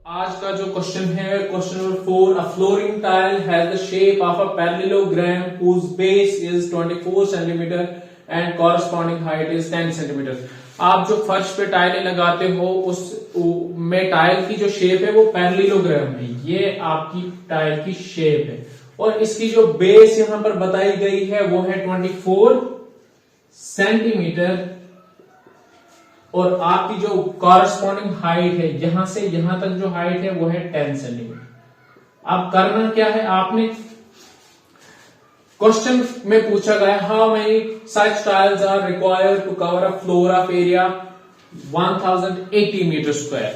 आज का जो क्वेश्चन है question number 4, a flooring tile has the shape of a parallelogram whose base is 24 centimetre and corresponding height is 10 centimetre. आप जो फर्श पे टाइलें लगाते हो उस में टाइल की जो शेप है वो पैरेललोग्राम है। ये आपकी टाइल की शेप है और इसकी जो बेस यहां पर बताई गई है वो है 24 सेंटीमीटर और आपकी जो कॉरस्पॉन्डिंग हाइट है यहां से यहां तक जो हाइट है वो है 10 सेंटीमीटर। अब करना क्या है, आपने क्वेश्चन में पूछा गया how many such tiles are required to cover a floor of area 1080 metre square.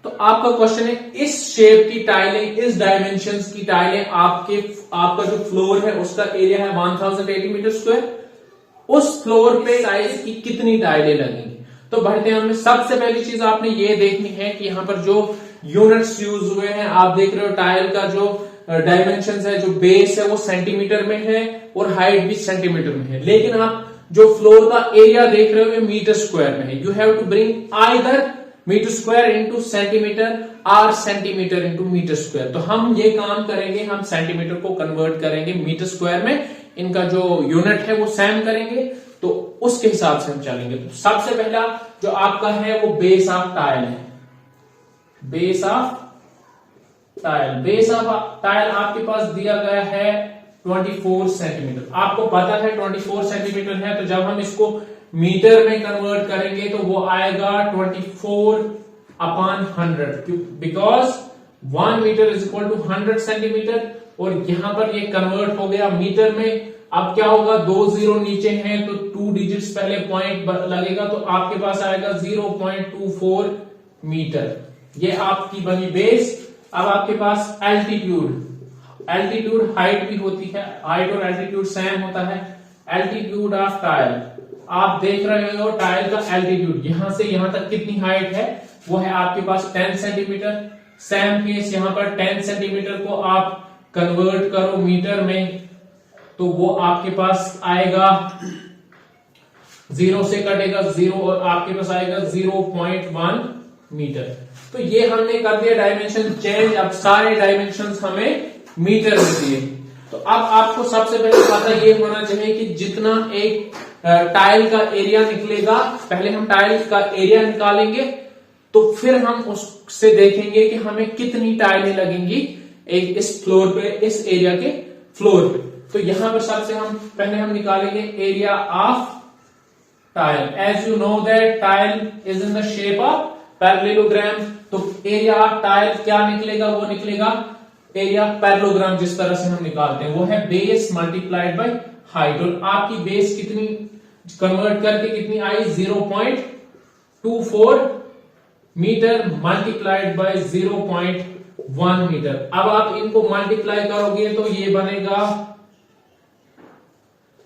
तो आपका क्वेश्चन है इस शेप की टाइलें, इस डायमेंशंस की टाइलें आपका जो फ्लोर है उसका एरिया है 1080 मीटर स्क्वायर, उस फ्लोर पे साइज की कितनी टाइलें लगेंगी। तो बढ़ते हैं हमें, सबसे पहली चीज आपने ये देखनी है कि यहां पर जो यूनिट्स यूज हुए हैं, आप देख रहे हो टाइल का जो डायमेंशंस है, जो बेस है वो सेंटीमीटर में है और हाइट भी सेंटीमीटर में है, लेकिन आप जो फ्लोर का एरिया देख रहे हो ये मीटर स्क्वायर में है। You have to bring either metre square into centimetre और सेंटीमीटर इंटू मीटर स्क्वायर। तो हम ये काम करेंगे, हम सेंटीमीटर को कन्वर्ट करेंगे मीटर स्क्वायर में, इनका जो यूनिट है वो सेम करेंगे, तो उसके हिसाब से हम चलेंगे। तो सबसे पहला जो आपका है वो बेस ऑफ टाइल है। Base of tile, base of tile आपके पास दिया गया है 24 सेंटीमीटर। आपको पता है 24 सेंटीमीटर है, तो जब हम इसको मीटर में कन्वर्ट करेंगे तो वो आएगा 24/100, because 1 metre is equal to 100 centimetre और यहां पर ये कन्वर्ट हो गया मीटर में। अब क्या होगा, 2 जीरो नीचे हैं तो 2 डिजिट्स पहले पॉइंट लगेगा, तो आपके पास आएगा 0.24 मीटर। ये आपकी बनी बेस। अब आपके पास एल्टीट्यूड, एल्टीट्यूड हाइट भी होती है, हाइट और एल्टीट्यूड सेम होता है। एल्टीट्यूड ऑफ टाइल, आप देख रहे हो टाइल का एल्टीट्यूड यहां से यहां तक कितनी हाइट है, वो है आपके पास 10 सेंटीमीटर। सेम केस यहां पर 10 सेंटीमीटर को आप कन्वर्ट करो मीटर में तो वो आपके पास आएगा, 0 से कटेगा 0 और आपके पास आएगा 0.1 मीटर। तो ये हमने कर दिया डायमेंशन चेंज, अब सारे डायमेंशंस हमें मीटर में दिए। तो अब आपको सबसे पहले पता ये होना चाहिए कि जितना एक टाइल का एरिया निकलेगा, पहले हम टाइल का एरिया निकालेंगे तो फिर हम उससे देखेंगे कि हमें कितनी टाइलें लगेंगी एक इस फ्लोर पे, इस एरिया के फ्लोर पे। तो यहां पर सबसे पहले हम निकालेंगे area of tile. As you know that tile is in the shape of parallelogram, तो एरिया ऑफ टाइल क्या निकलेगा, वो निकलेगा एरिया पैरेललोग्राम जिस तरह से हम निकालते हैं वो है बेस मल्टीप्लाइड बाय हाइट। और आपकी बेस कितनी कन्वर्ट करके कितनी आई, 0.24 मीटर मल्टीप्लाइड बाय 0.1 मीटर। अब आप इनको मल्टीप्लाई करोगे तो ये बनेगा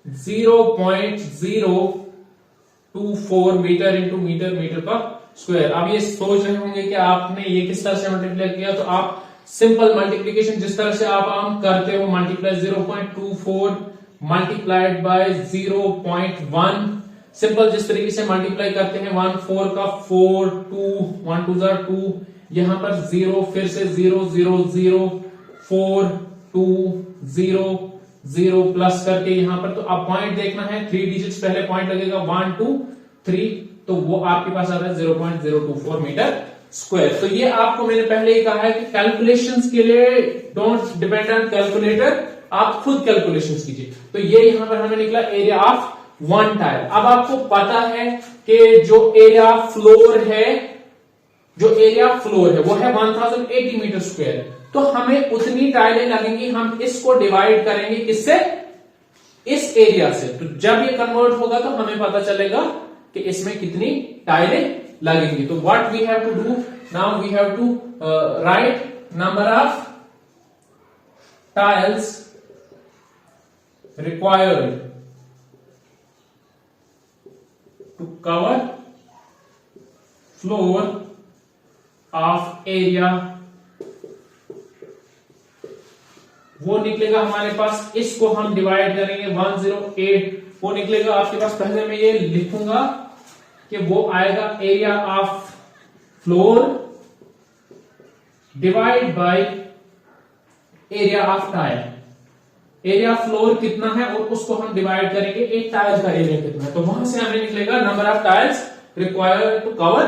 0.024 मीटर इंटू मीटर, मीटर का स्क्वायर। अब ये सोच रहे होंगे कि आपने ये किस तरह से मल्टीप्लाई किया, तो आप सिंपल मल्टीप्लीकेशन जिस तरह से आप आम करते हो, मल्टीप्लाई 0.24 मल्टीप्लाइड बाय 0.1, सिंपल जिस तरीके से मल्टीप्लाई करते हैं 1 4 का 4 2 1 2 2, यहां पर 0 फिर से 0 0 0 4 2 0 0 प्लस करके यहां पर, तो अब पॉइंट देखना है, 3 डिजिट्स पहले पॉइंट लगेगा 1 2 3, तो वो आपके पास आता है 0.024 मीटर स्क्वायर। तो ये आपको मैंने पहले ही कहा है कि कैलकुलेशंस के लिए डोंट डिपेंड ऑन कैलकुलेटर, आप खुद कैलकुलेशंस कीजिए। तो ये यहां पर हमें निकला एरिया ऑफ वन टाइल। अब आपको पता है कि जो एरिया फ्लोर है, जो एरिया फ्लोर है वो है 1080 मीटर स्क्वायर, तो हमें उतनी टाइलें लगेंगी। हम इसको डिवाइड करेंगे किससे, इस एरिया से। तो जब ये कन्वर्ट होगा तो हमें पता चलेगा कि इसमें कितनी टाइलें लगेंगी। तो what we have to do now, we have to write number of tiles required to cover floor of area, वो निकलेगा हमारे पास, इसको हम डिवाइड करेंगे 108, वो निकलेगा आपके पास। पहले मैं ये लिखूंगा कि वो आएगा area of floor divide by area of tyre. Area floor कितना है और उसको हम डिवाइड करेंगे एक टायर का एरिया कितना है, तो वहां से हमें निकलेगा number of tyres required to cover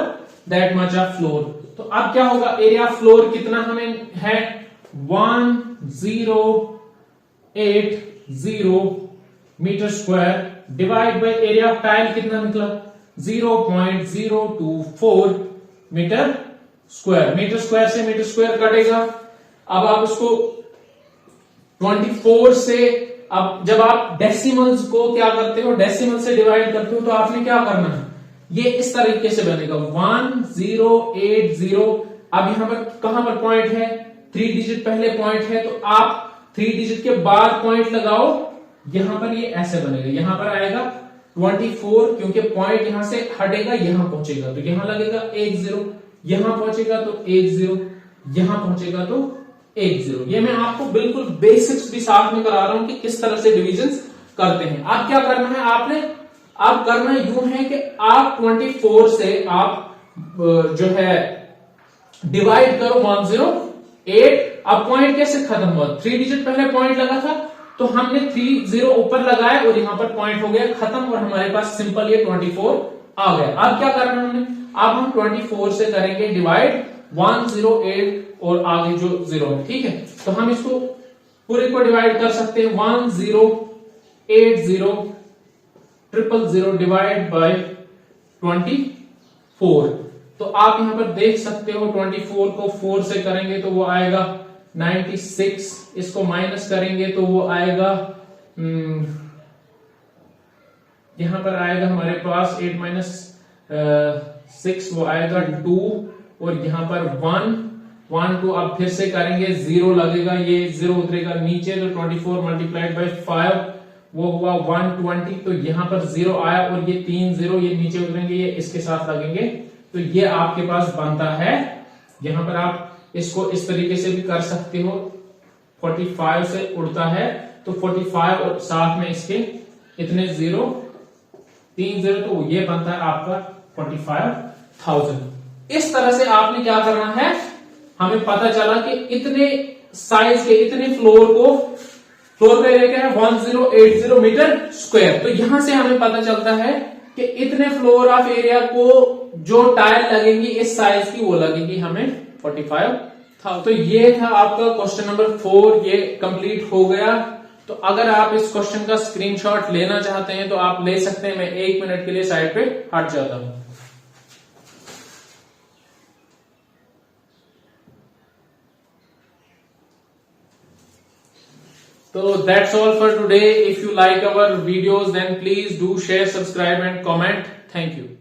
that much of floor. तो अब क्या होगा, एरिया फ्लोर कितना हमें है 1080 metre square divide by area of tyre कितना निकला 0.024 मीटर स्क्वायर। मीटर स्क्वायर से मीटर स्क्वायर कटेगा। अब आप इसको 24 से, अब जब आप डेसिमल्स को क्या करते हो, डेसिमल से डिवाइड करते हो, तो आपने क्या करना है, ये इस तरीके से बनेगा 1080। अब यहां पर कहां पर पॉइंट है, 3 डिजिट पहले पॉइंट है, तो आप 3 डिजिट के बाद पॉइंट लगाओ, यहां पर ये ऐसे बनेगा, यहां पर आएगा 24, क्योंकि पॉइंट यहां से हटेगा, यहां पहुंचेगा तो यहां लगेगा 10, यहां पहुंचेगा तो 10, यहां पहुंचेगा तो 10। ये मैं आपको बिल्कुल बेसिक्स भी साथ में करा रहा हूं कि किस तरह से डिविजन्स करते हैं। अब क्या करना है आपने, अब करना यूं है कि आप 24 से आप जो है डिवाइड करो 108। अब पॉइंट कैसे खत्म हुआ, 3 डिजिट पहले पॉइंट लगा था, तो हमने 30 ऊपर लगाया और यहां पर पॉइंट हो गया खत्म, और हमारे पास सिंपल ये 24 आ गया। अब क्या करना है हमने, अब हम 24 से करेंगे डिवाइड 108 और आगे जो 0 है, ठीक है। तो हम इसको पूरे को डिवाइड कर सकते हैं 1080 डिवाइड बाय 24। तो आप यहां पर देख सकते हो 24 को 4 से करेंगे तो वो आएगा 96, इसको माइनस करेंगे तो वो आएगा यहां पर आएगा हमारे पास 8 - 6 वो आएगा 2, और यहां पर 1 2 अब फिर से करेंगे 0 लगेगा, ये 0 उतरेगा नीचे, तो 24 मल्टीप्लाइड बाय 5 वो हुआ 120, तो यहां पर 0 आया और ये 3 0 ये नीचे उतरेंगे, ये इसके साथ लगेंगे, तो ये आपके पास बनता है। यहां पर आप इसको इस तरीके से भी कर सकते हो, 45 से उड़ता है तो 45 और साथ में इसके इतने 0 3 0, तो ये बनता है आपका 45,000। इस तरह से आपने क्या करना है, हमें पता चला कि इतने साइज के इतने फ्लोर को, फ्लोर का एरिया क्या है 1080 मीटर स्क्वायर। तो यहां से हमें पता चलता है कि इतने फ्लोर ऑफ एरिया को जो टायर लगेंगी इस साइज की वो लगेगी हमें 45 था। तो ये था आपका क्वेश्चन नंबर 4, ये कंप्लीट हो गया। तो अगर आप इस क्वेश्चन का स्क्रीनशॉट लेना चाहते हैं तो आप ले सकते हैं, मैं 1 मिनट के लिए साइड पे हट जाता हूं। So that's all for today. If you like our videos, then please do share, subscribe and comment. Thank you.